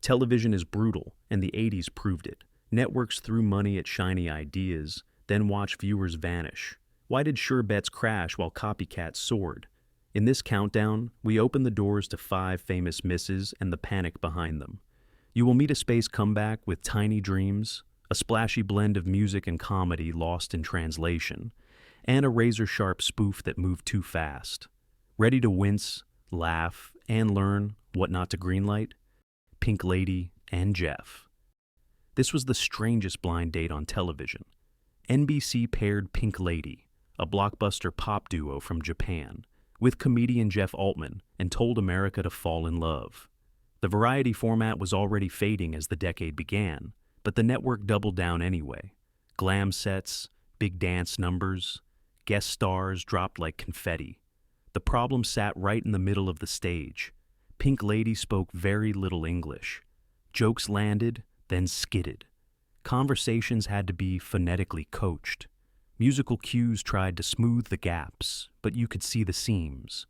Television is brutal, and the 80s proved it. Networks threw money at shiny ideas, then watched viewers vanish. Why did sure bets crash while copycats soared? In this countdown, we open the doors to 5 famous misses and the panic behind them. You will meet a space comeback with tiny dreams, a splashy blend of music and comedy lost in translation, and a razor-sharp spoof that moved too fast. Ready to wince, laugh, and learn what not to greenlight? Pink Lady and Jeff. This was the strangest blind date on television. NBC paired Pink Lady, a blockbuster pop duo from Japan, with comedian Jeff Altman and told America to fall in love. The variety format was already fading as the decade began, but the network doubled down anyway. Glam sets, big dance numbers, guest stars dropped like confetti. The problem sat right in the middle of the stage. Pink Lady spoke very little English. Jokes landed, then skidded. Conversations had to be phonetically coached. Musical cues tried to smooth the gaps, but you could see the seams.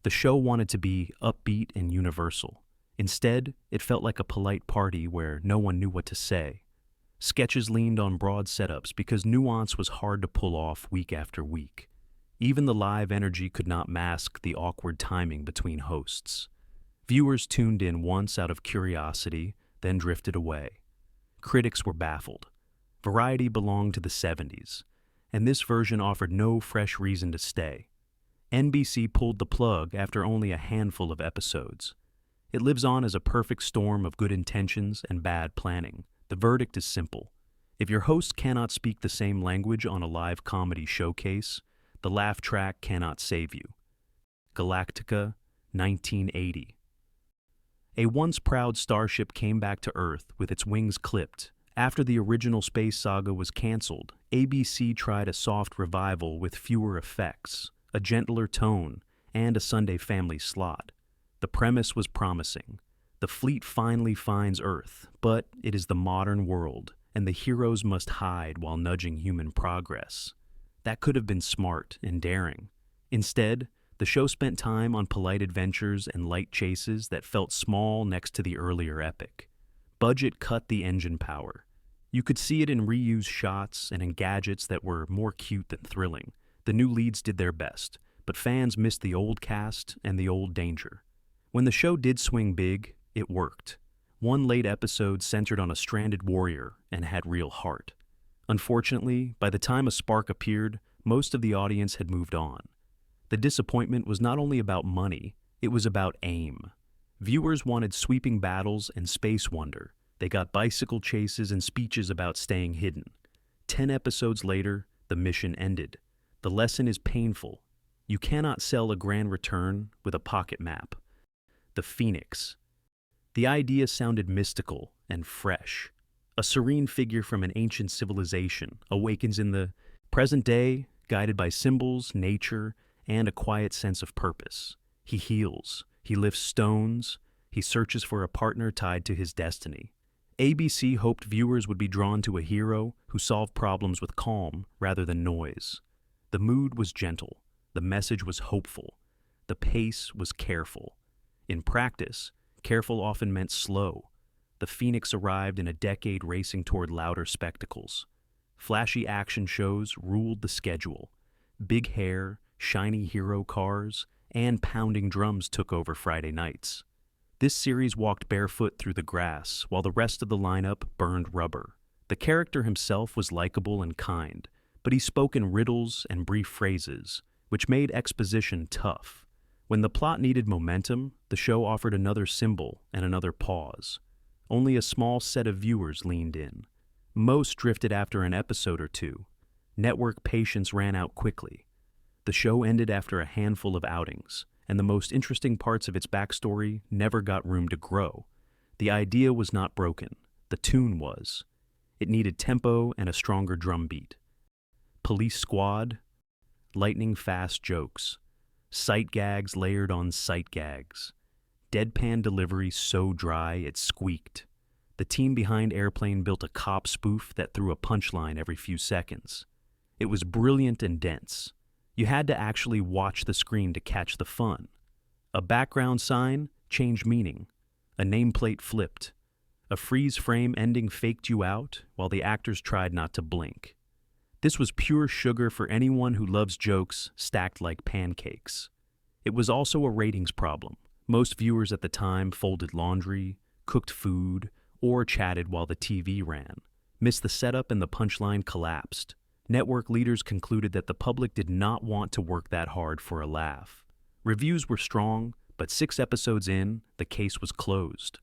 The show wanted to be upbeat and universal. Instead, it felt like a polite party where no one knew what to say. Sketches leaned on broad setups because nuance was hard to pull off week after week. Even the live energy could not mask the awkward timing between hosts. Viewers tuned in once out of curiosity, then drifted away. Critics were baffled. Variety belonged to the 70s, and this version offered no fresh reason to stay. NBC pulled the plug after only a handful of episodes. It lives on as a perfect storm of good intentions and bad planning. The verdict is simple. If your host cannot speak the same language on a live comedy showcase, the laugh track cannot save you. Galactica, 1980. A once proud starship came back to Earth with its wings clipped. After the original space saga was canceled, ABC tried a soft revival with fewer effects, a gentler tone, and a Sunday family slot. The premise was promising. The fleet finally finds Earth, but it is the modern world, and the heroes must hide while nudging human progress. That could have been smart and daring. Instead, the show spent time on polite adventures and light chases that felt small next to the earlier epic. Budget cut the engine power. You could see it in reused shots and in gadgets that were more cute than thrilling. The new leads did their best, but fans missed the old cast and the old danger. When the show did swing big, it worked. One late episode centered on a stranded warrior and had real heart. Unfortunately, by the time a spark appeared, most of the audience had moved on. The disappointment was not only about money, it was about aim. Viewers wanted sweeping battles and space wonder. They got bicycle chases and speeches about staying hidden. 10 episodes later, the mission ended. The lesson is painful. You cannot sell a grand return with a pocket map. The Phoenix. The idea sounded mystical and fresh. A serene figure from an ancient civilization awakens in the present day, guided by symbols, nature, and a quiet sense of purpose. He heals, he lifts stones, he searches for a partner tied to his destiny. ABC hoped viewers would be drawn to a hero who solved problems with calm rather than noise. The mood was gentle, the message was hopeful, the pace was careful. In practice, careful often meant slow. The Phoenix arrived in a decade racing toward louder spectacles. Flashy action shows ruled the schedule. Big hair, shiny hero cars, and pounding drums took over Friday nights. This series walked barefoot through the grass, while the rest of the lineup burned rubber. The character himself was likable and kind, but he spoke in riddles and brief phrases, which made exposition tough. When the plot needed momentum, the show offered another symbol and another pause. Only a small set of viewers leaned in. Most drifted after an episode or two. Network patience ran out quickly. The show ended after a handful of outings, and the most interesting parts of its backstory never got room to grow. The idea was not broken. The tune was. It needed tempo and a stronger drum beat. Police Squad, lightning-fast jokes. Sight gags layered on sight gags. Deadpan delivery so dry it squeaked. The team behind Airplane built a cop spoof that threw a punchline every few seconds. It was brilliant and dense. You had to actually watch the screen to catch the fun. A background sign changed meaning. A nameplate flipped. A freeze-frame ending faked you out while the actors tried not to blink. This was pure sugar for anyone who loves jokes stacked like pancakes. It was also a ratings problem. Most viewers at the time folded laundry, cooked food, or chatted while the TV ran. Missed the setup and the punchline collapsed. Network leaders concluded that the public did not want to work that hard for a laugh. Reviews were strong, but 6 episodes in, the case was closed.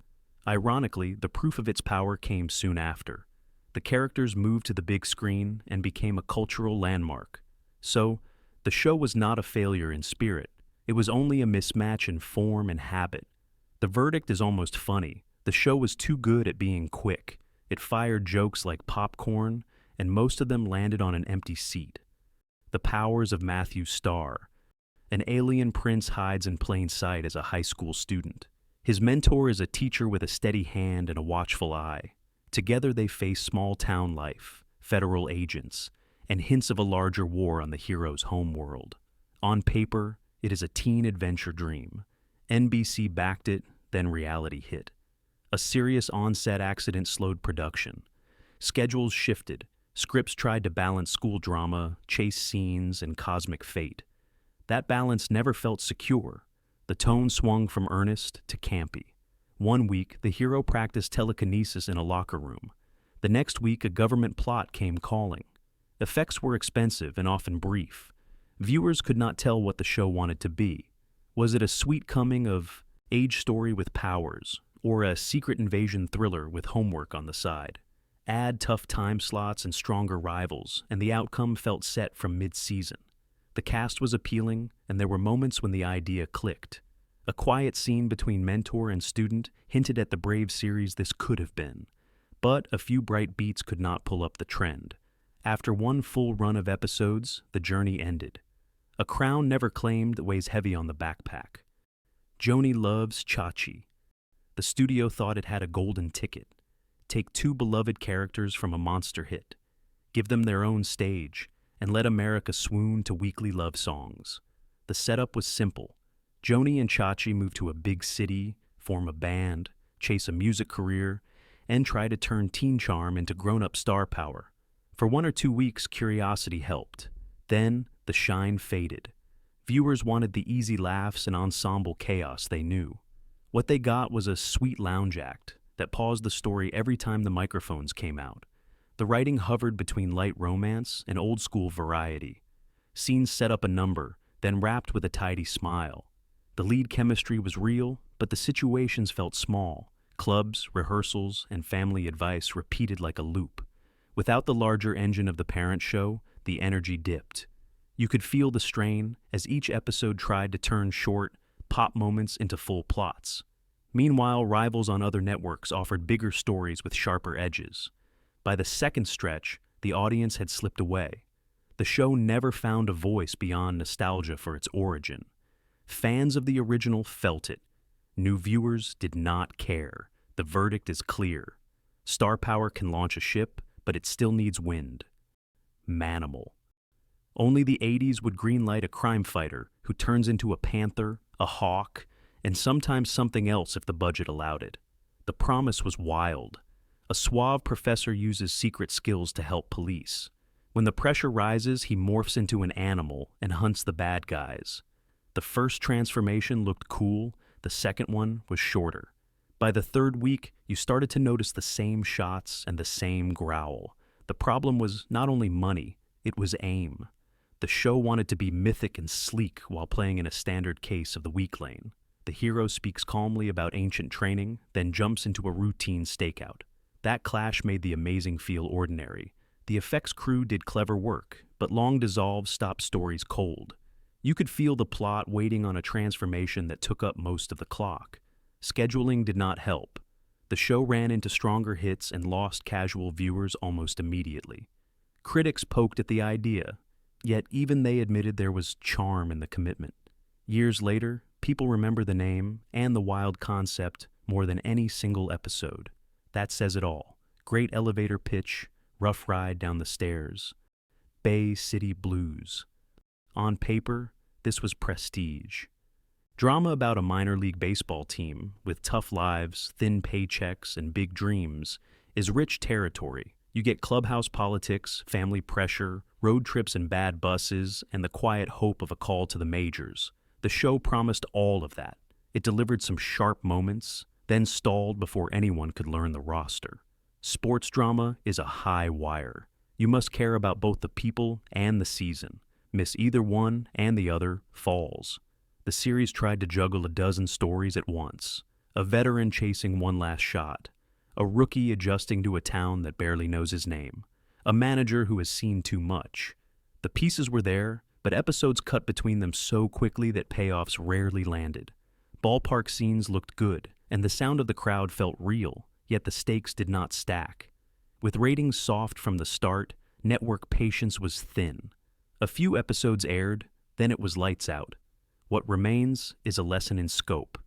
Ironically, the proof of its power came soon after. The characters moved to the big screen and became a cultural landmark. So, the show was not a failure in spirit. It was only a mismatch in form and habit. The verdict is almost funny. The show was too good at being quick. It fired jokes like popcorn, and most of them landed on an empty seat. The powers of Matthew Starr. An alien prince hides in plain sight as a high school student. His mentor is a teacher with a steady hand and a watchful eye. Together they face small-town life, federal agents, and hints of a larger war on the hero's homeworld. On paper, it is a teen adventure dream. NBC backed it, then reality hit. A serious on-set accident slowed production. Schedules shifted. Scripts tried to balance school drama, chase scenes, and cosmic fate. That balance never felt secure. The tone swung from earnest to campy. One week, the hero practiced telekinesis in a locker room. The next week, a government plot came calling. Effects were expensive and often brief. Viewers could not tell what the show wanted to be. Was it a sweet coming of age story with powers, or a secret invasion thriller with homework on the side? Add tough time slots and stronger rivals, and the outcome felt set from mid-season. The cast was appealing, and there were moments when the idea clicked. A quiet scene between mentor and student hinted at the brave series this could have been. But a few bright beats could not pull up the trend. After one full run of episodes, the journey ended. A crown never claimed weighs heavy on the backpack. Joanie loves Chachi. The studio thought it had a golden ticket. Take 2 beloved characters from a monster hit. Give them their own stage, and let America swoon to weekly love songs. The setup was simple. Joanie and Chachi move to a big city, form a band, chase a music career, and try to turn teen charm into grown-up star power. For 1 or 2 weeks, curiosity helped. Then, the shine faded. Viewers wanted the easy laughs and ensemble chaos they knew. What they got was a sweet lounge act that paused the story every time the microphones came out. The writing hovered between light romance and old-school variety. Scenes set up a number, then wrapped with a tidy smile. The lead chemistry was real, but the situations felt small. Clubs, rehearsals, and family advice repeated like a loop. Without the larger engine of the parent show, the energy dipped. You could feel the strain as each episode tried to turn short, pop moments into full plots. Meanwhile, rivals on other networks offered bigger stories with sharper edges. By the second stretch, the audience had slipped away. The show never found a voice beyond nostalgia for its origin. Fans of the original felt it. New viewers did not care. The verdict is clear. Star power can launch a ship, but it still needs wind. Manimal. Only the 80s would greenlight a crime fighter who turns into a panther, a hawk, and sometimes something else if the budget allowed it. The promise was wild. A suave professor uses secret skills to help police. When the pressure rises, he morphs into an animal and hunts the bad guys. The first transformation looked cool, the second one was shorter. By the 3rd week, you started to notice the same shots and the same growl. The problem was not only money, it was aim. The show wanted to be mythic and sleek while playing in a standard case of the weak lane. The hero speaks calmly about ancient training, then jumps into a routine stakeout. That clash made the amazing feel ordinary. The effects crew did clever work, but long dissolves stopped stories cold. You could feel the plot waiting on a transformation that took up most of the clock. Scheduling did not help. The show ran into stronger hits and lost casual viewers almost immediately. Critics poked at the idea, yet even they admitted there was charm in the commitment. Years later, people remember the name and the wild concept more than any single episode. That says it all. Great elevator pitch, rough ride down the stairs. Bay City Blues. On paper, this was prestige. Drama about a minor league baseball team with tough lives, thin paychecks, and big dreams is rich territory. You get clubhouse politics, family pressure, road trips and bad buses, and the quiet hope of a call to the majors. The show promised all of that. It delivered some sharp moments, then stalled before anyone could learn the roster. Sports drama is a high wire. You must care about both the people and the season. Miss either one and the other falls. The series tried to juggle a dozen stories at once. A veteran chasing one last shot. A rookie adjusting to a town that barely knows his name. A manager who has seen too much. The pieces were there, but episodes cut between them so quickly that payoffs rarely landed. Ballpark scenes looked good, and the sound of the crowd felt real, yet the stakes did not stack. With ratings soft from the start, network patience was thin. A few episodes aired, then it was lights out. What remains is a lesson in scope.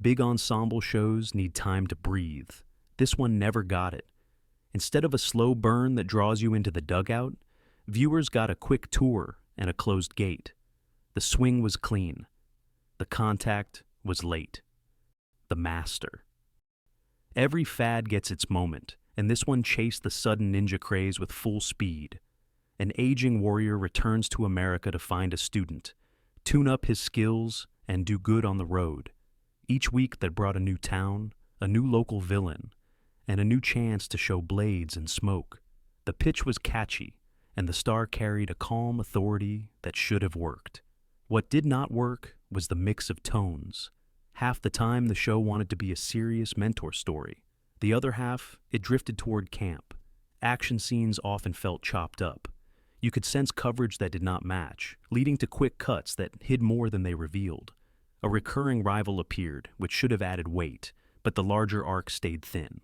Big ensemble shows need time to breathe. This one never got it. Instead of a slow burn that draws you into the dugout, viewers got a quick tour and a closed gate. The swing was clean. The contact was late. The master. Every fad gets its moment, and this one chased the sudden ninja craze with full speed. An aging warrior returns to America to find a student, tune up his skills, and do good on the road. Each week that brought a new town, a new local villain, and a new chance to show blades and smoke. The pitch was catchy, and the star carried a calm authority that should have worked. What did not work was the mix of tones. Half the time the show wanted to be a serious mentor story. The other half, it drifted toward camp. Action scenes often felt chopped up. You could sense coverage that did not match, leading to quick cuts that hid more than they revealed. A recurring rival appeared, which should have added weight, but the larger arc stayed thin.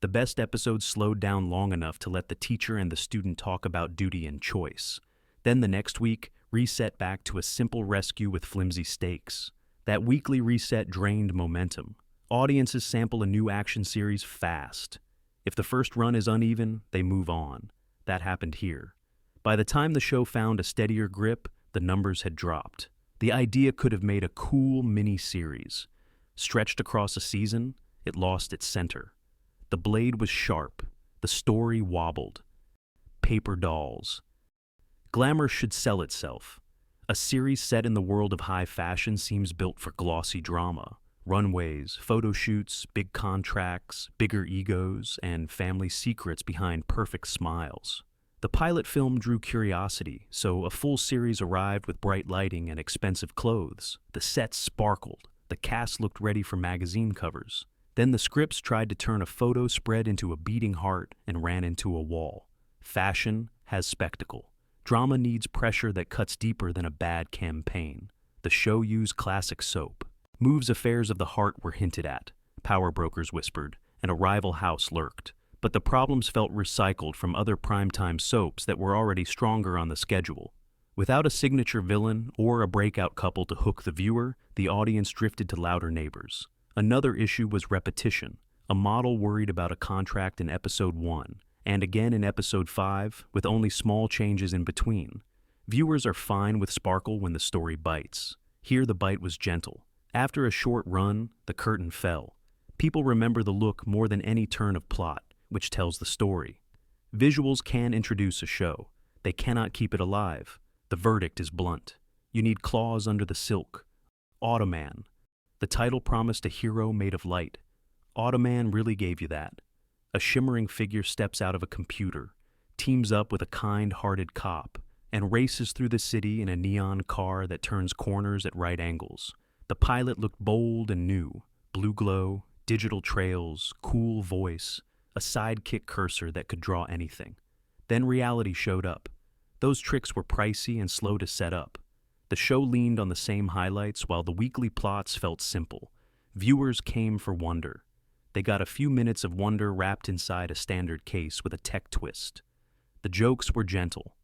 The best episodes slowed down long enough to let the teacher and the student talk about duty and choice. Then the next week, reset back to a simple rescue with flimsy stakes. That weekly reset drained momentum. Audiences sample a new action series fast. If the first run is uneven, they move on. That happened here. By the time the show found a steadier grip, the numbers had dropped. The idea could have made a cool mini-series. Stretched across a season, it lost its center. The blade was sharp. The story wobbled. Paper dolls. Glamour should sell itself. A series set in the world of high fashion seems built for glossy drama. Runways, photo shoots, big contracts, bigger egos, and family secrets behind perfect smiles. The pilot film drew curiosity, so a full series arrived with bright lighting and expensive clothes. The sets sparkled. The cast looked ready for magazine covers. Then the scripts tried to turn a photo spread into a beating heart and ran into a wall. Fashion has spectacle. Drama needs pressure that cuts deeper than a bad campaign. The show used classic soap. Moves affairs of the heart were hinted at, power brokers whispered, and a rival house lurked. But the problems felt recycled from other primetime soaps that were already stronger on the schedule. Without a signature villain or a breakout couple to hook the viewer, the audience drifted to louder neighbors. Another issue was repetition. A model worried about a contract in episode 1, and again in episode 5, with only small changes in between. Viewers are fine with sparkle when the story bites. Here the bite was gentle. After a short run, the curtain fell. People remember the look more than any turn of plot, which tells the story. Visuals can introduce a show. They cannot keep it alive. The verdict is blunt. You need claws under the silk. Automan. The title promised a hero made of light. Automan really gave you that. A shimmering figure steps out of a computer, teams up with a kind-hearted cop, and races through the city in a neon car that turns corners at right angles. The pilot looked bold and new. Blue glow, digital trails, cool voice, a sidekick cursor that could draw anything. Then reality showed up. Those tricks were pricey and slow to set up. The show leaned on the same highlights while the weekly plots felt simple. Viewers came for wonder. They got a few minutes of wonder wrapped inside a standard case with a tech twist. The jokes were gentle.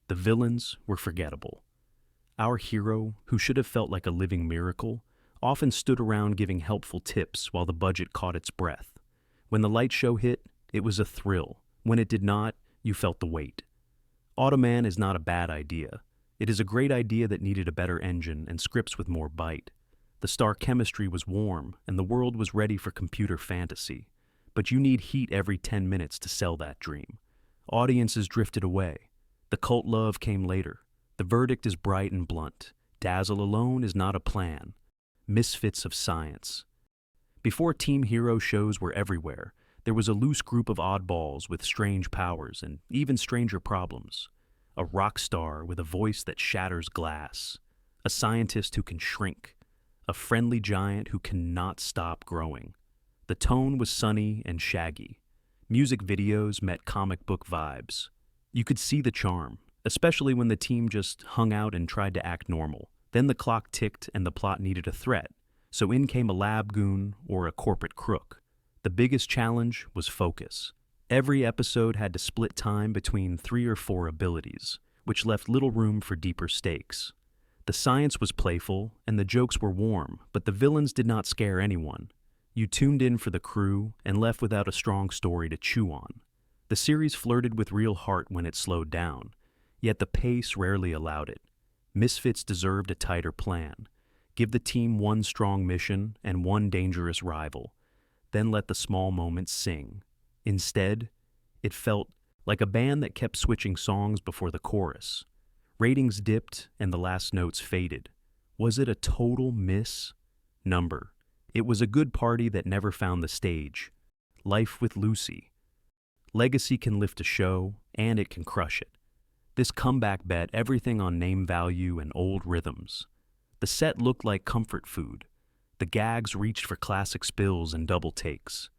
The villains were forgettable. Our hero, who should have felt like a living miracle, often stood around giving helpful tips while the budget caught its breath. When the light show hit, it was a thrill. When it did not, you felt the weight. Automan is not a bad idea. It is a great idea that needed a better engine and scripts with more bite. The star chemistry was warm, and the world was ready for computer fantasy. But you need heat every 10 minutes to sell that dream. Audiences drifted away. The cult love came later. The verdict is bright and blunt. Dazzle alone is not a plan. Misfits of Science. Before team hero shows were everywhere, there was a loose group of oddballs with strange powers and even stranger problems. A rock star with a voice that shatters glass. A scientist who can shrink. A friendly giant who cannot stop growing. The tone was sunny and shaggy. Music videos met comic book vibes. You could see the charm, especially when the team just hung out and tried to act normal. Then the clock ticked and the plot needed a threat, so in came a lab goon or a corporate crook. The biggest challenge was focus. Every episode had to split time between 3 or 4 abilities, which left little room for deeper stakes. The science was playful, and the jokes were warm, but the villains did not scare anyone. You tuned in for the crew and left without a strong story to chew on. The series flirted with real heart when it slowed down, yet the pace rarely allowed it. Misfits deserved a tighter plan. Give the team one strong mission and one dangerous rival, then let the small moments sing. Instead, it felt like a band that kept switching songs before the chorus. Ratings dipped and the last notes faded. Was it a total miss? Number. It was a good party that never found the stage. Life with Lucy. Legacy can lift a show, and it can crush it. This comeback bet everything on name value and old rhythms. The set looked like comfort food. The gags reached for classic spills and double takes.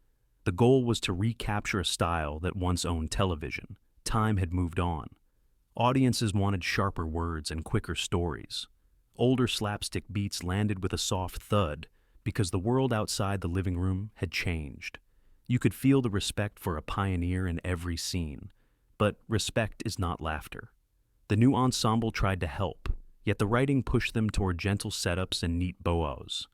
The goal was to recapture a style that once owned television. Time had moved on. Audiences wanted sharper words and quicker stories. Older slapstick beats landed with a soft thud because the world outside the living room had changed. You could feel the respect for a pioneer in every scene, but respect is not laughter. The new ensemble tried to help, yet the writing pushed them toward gentle setups and neat bows.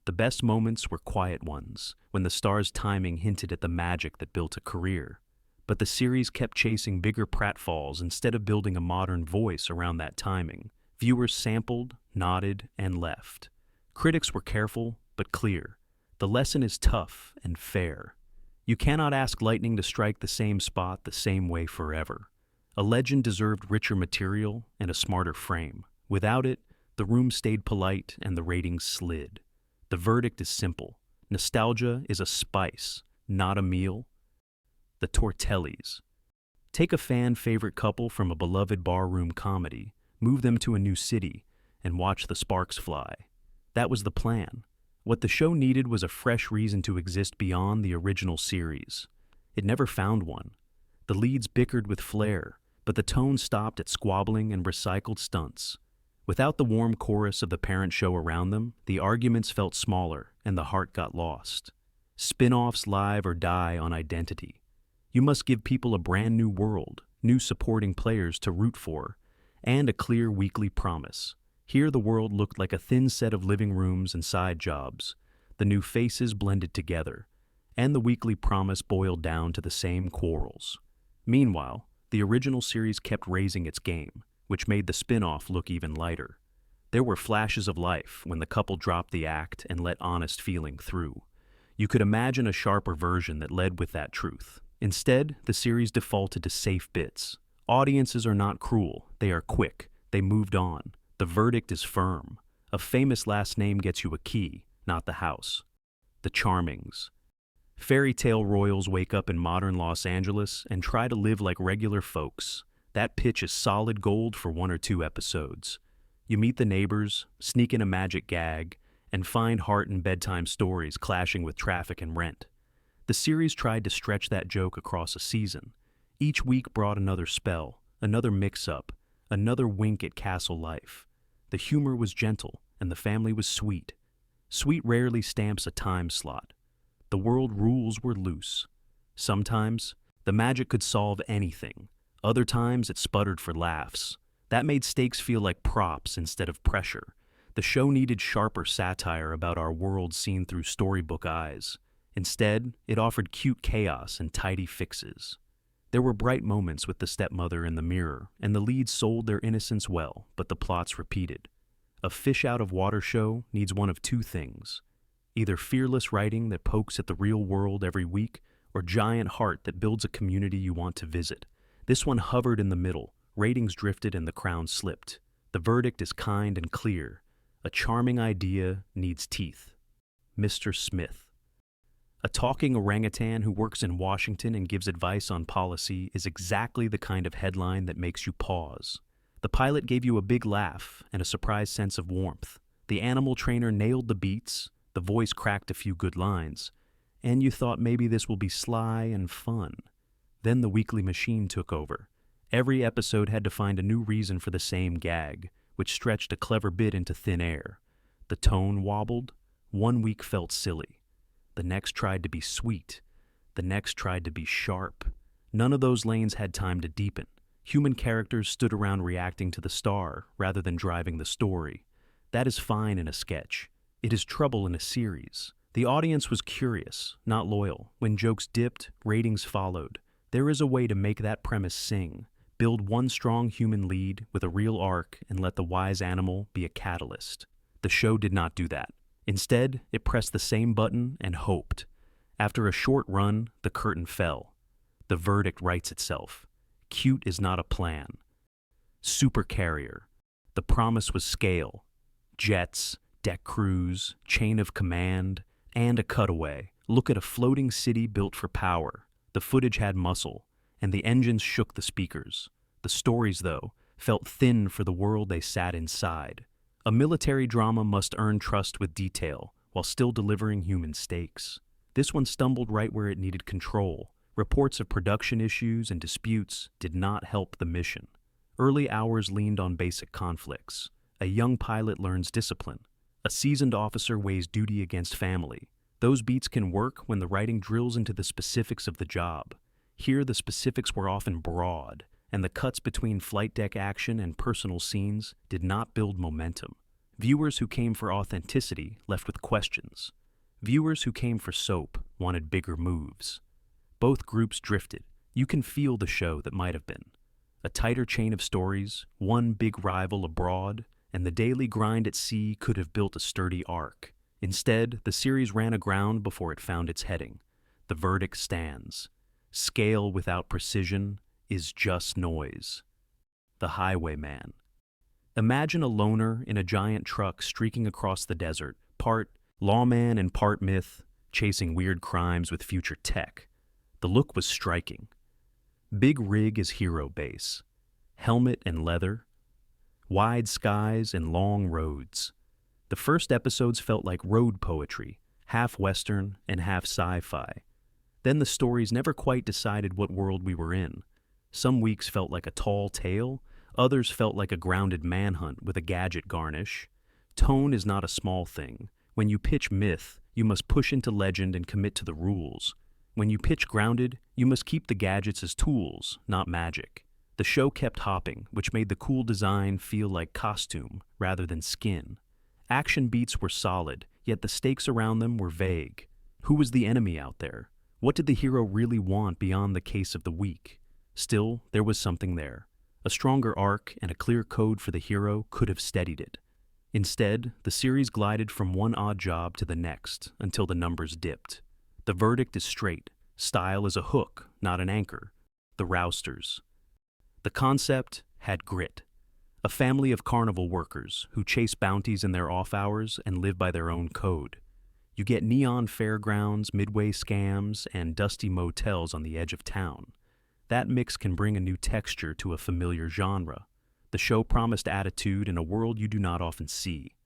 The best moments were quiet ones, when the star's timing hinted at the magic that built a career. But the series kept chasing bigger pratfalls instead of building a modern voice around that timing. Viewers sampled, nodded, and left. Critics were careful, but clear. The lesson is tough and fair. You cannot ask lightning to strike the same spot the same way forever. A legend deserved richer material and a smarter frame. Without it, the room stayed polite and the ratings slid. The verdict is simple. Nostalgia is a spice, not a meal. The Tortellis. Take a fan-favorite couple from a beloved barroom comedy, move them to a new city, and watch the sparks fly. That was the plan. What the show needed was a fresh reason to exist beyond the original series. It never found one. The leads bickered with flair, but the tone stopped at squabbling and recycled stunts. Without the warm chorus of the parent show around them, the arguments felt smaller and the heart got lost. Spin-offs live or die on identity. You must give people a brand new world, new supporting players to root for, and a clear weekly promise. Here the world looked like a thin set of living rooms and side jobs. The new faces blended together, and the weekly promise boiled down to the same quarrels. Meanwhile, the original series kept raising its game, which made the spin-off look even lighter. There were flashes of life when the couple dropped the act and let honest feeling through. You could imagine a sharper version that led with that truth. Instead, the series defaulted to safe bits. Audiences are not cruel, they are quick, they moved on. The verdict is firm. A famous last name gets you a key, not the house. The Charmings. Fairy tale royals wake up in modern Los Angeles and try to live like regular folks. That pitch is solid gold for 1 or 2 episodes. You meet the neighbors, sneak in a magic gag, and find heart in bedtime stories clashing with traffic and rent. The series tried to stretch that joke across a season. Each week brought another spell, another mix-up, another wink at castle life. The humor was gentle, and the family was sweet. Sweet rarely stamps a time slot. The world rules were loose. Sometimes, the magic could solve anything. Other times, it sputtered for laughs. That made stakes feel like props instead of pressure. The show needed sharper satire about our world seen through storybook eyes. Instead, it offered cute chaos and tidy fixes. There were bright moments with the stepmother in the mirror, and the leads sold their innocence well, but the plots repeated. A fish-out-of-water show needs one of two things: either fearless writing that pokes at the real world every week, or giant heart that builds a community you want to visit. This one hovered in the middle. Ratings drifted and the crown slipped. The verdict is kind and clear. A charming idea needs teeth. Mr. Smith. A talking orangutan who works in Washington and gives advice on policy is exactly the kind of headline that makes you pause. The pilot gave you a big laugh and a surprise sense of warmth. The animal trainer nailed the beats, the voice cracked a few good lines, and you thought maybe this will be sly and fun. Then the weekly machine took over. Every episode had to find a new reason for the same gag, which stretched a clever bit into thin air. The tone wobbled. One week felt silly. The next tried to be sweet. The next tried to be sharp. None of those lanes had time to deepen. Human characters stood around reacting to the star rather than driving the story. That is fine in a sketch. It is trouble in a series. The audience was curious, not loyal. When jokes dipped, ratings followed. There is a way to make that premise sing. Build one strong human lead with a real arc and let the wise animal be a catalyst. The show did not do that. Instead, it pressed the same button and hoped. After a short run, the curtain fell. The verdict writes itself. Cute is not a plan. Supercarrier. The promise was scale. Jets, deck crews, chain of command, and a cutaway. Look at a floating city built for power. The footage had muscle, and the engines shook the speakers. The stories, though, felt thin for the world they sat inside. A military drama must earn trust with detail, while still delivering human stakes. This one stumbled right where it needed control. Reports of production issues and disputes did not help the mission. Early hours leaned on basic conflicts. A young pilot learns discipline. A seasoned officer weighs duty against family. Those beats can work when the writing drills into the specifics of the job. Here, the specifics were often broad, and the cuts between flight deck action and personal scenes did not build momentum. Viewers who came for authenticity left with questions. Viewers who came for soap wanted bigger moves. Both groups drifted. You can feel the show that might have been. A tighter chain of stories, one big rival abroad, and the daily grind at sea could have built a sturdy arc. Instead, the series ran aground before it found its heading. The verdict stands. Scale without precision is just noise. The Highwayman. Imagine a loner in a giant truck streaking across the desert, part lawman and part myth, chasing weird crimes with future tech. The look was striking. Big rig is hero base. Helmet and leather. Wide skies and long roads. The first episodes felt like road poetry, half Western and half sci-fi. Then the stories never quite decided what world we were in. Some weeks felt like a tall tale, others felt like a grounded manhunt with a gadget garnish. Tone is not a small thing. When you pitch myth, you must push into legend and commit to the rules. When you pitch grounded, you must keep the gadgets as tools, not magic. The show kept hopping, which made the cool design feel like costume rather than skin. Action beats were solid, yet the stakes around them were vague. Who was the enemy out there? What did the hero really want beyond the case of the week? Still, there was something there. A stronger arc and a clear code for the hero could have steadied it. Instead, the series glided from one odd job to the next until the numbers dipped. The verdict is straight. Style is a hook, not an anchor. The Rousers. The concept had grit. A family of carnival workers who chase bounties in their off hours and live by their own code. You get neon fairgrounds, midway scams, and dusty motels on the edge of town. That mix can bring a new texture to a familiar genre. The show promised attitude in a world you do not often see.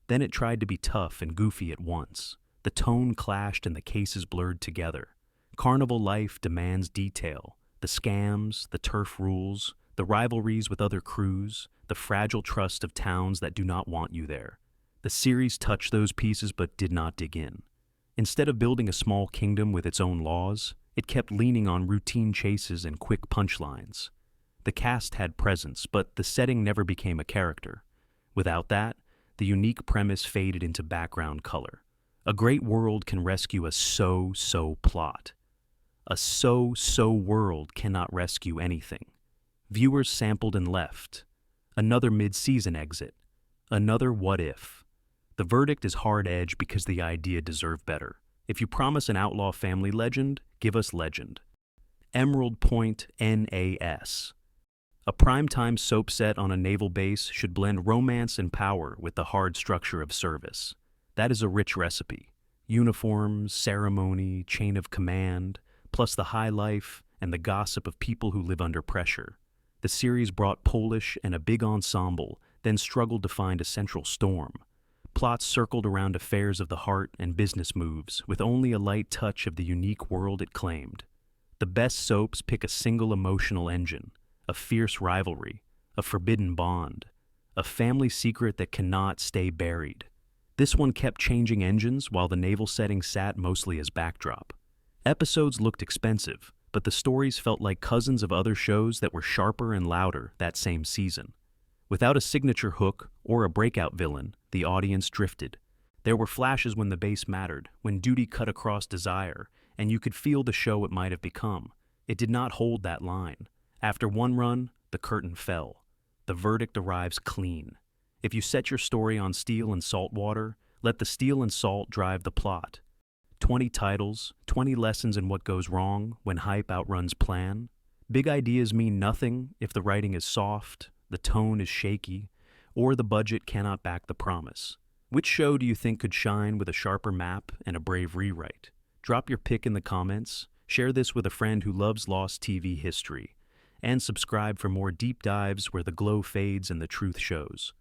Then it tried to be tough and goofy at once. The tone clashed and the cases blurred together. Carnival life demands detail. The scams, the turf rules, the rivalries with other crews, the fragile trust of towns that do not want you there. The series touched those pieces but did not dig in. Instead of building a small kingdom with its own laws, it kept leaning on routine chases and quick punchlines. The cast had presence, but the setting never became a character. Without that, the unique premise faded into background color. A great world can rescue a so-so plot. A so-so world cannot rescue anything. Viewers sampled and left. Another mid-season exit. Another what if. The verdict is hard-edged because the idea deserved better. If you promise an outlaw family legend, give us legend. Emerald Point NAS. A primetime soap set on a naval base should blend romance and power with the hard structure of service. That is a rich recipe. Uniforms, ceremony, chain of command, plus the high life and the gossip of people who live under pressure. The series brought Polish and a big ensemble, then struggled to find a central storm. Plots circled around affairs of the heart and business moves, with only a light touch of the unique world it claimed. The best soaps pick a single emotional engine, a fierce rivalry, a forbidden bond, a family secret that cannot stay buried. This one kept changing engines while the naval setting sat mostly as backdrop. Episodes looked expensive, but the stories felt like cousins of other shows that were sharper and louder that same season. Without a signature hook or a breakout villain, the audience drifted. There were flashes when the base mattered, when duty cut across desire, and you could feel the show it might have become. It did not hold that line. After one run, the curtain fell. The verdict arrives clean. If you set your story on steel and salt water, let the steel and salt drive the plot. 20 titles, 20 lessons in what goes wrong when hype outruns plan. Big ideas mean nothing if the writing is soft, the tone is shaky, or the budget cannot back the promise. Which show do you think could shine with a sharper map and a brave rewrite? Drop your pick in the comments, share this with a friend who loves lost TV history, and subscribe for more deep dives where the glow fades and the truth shows.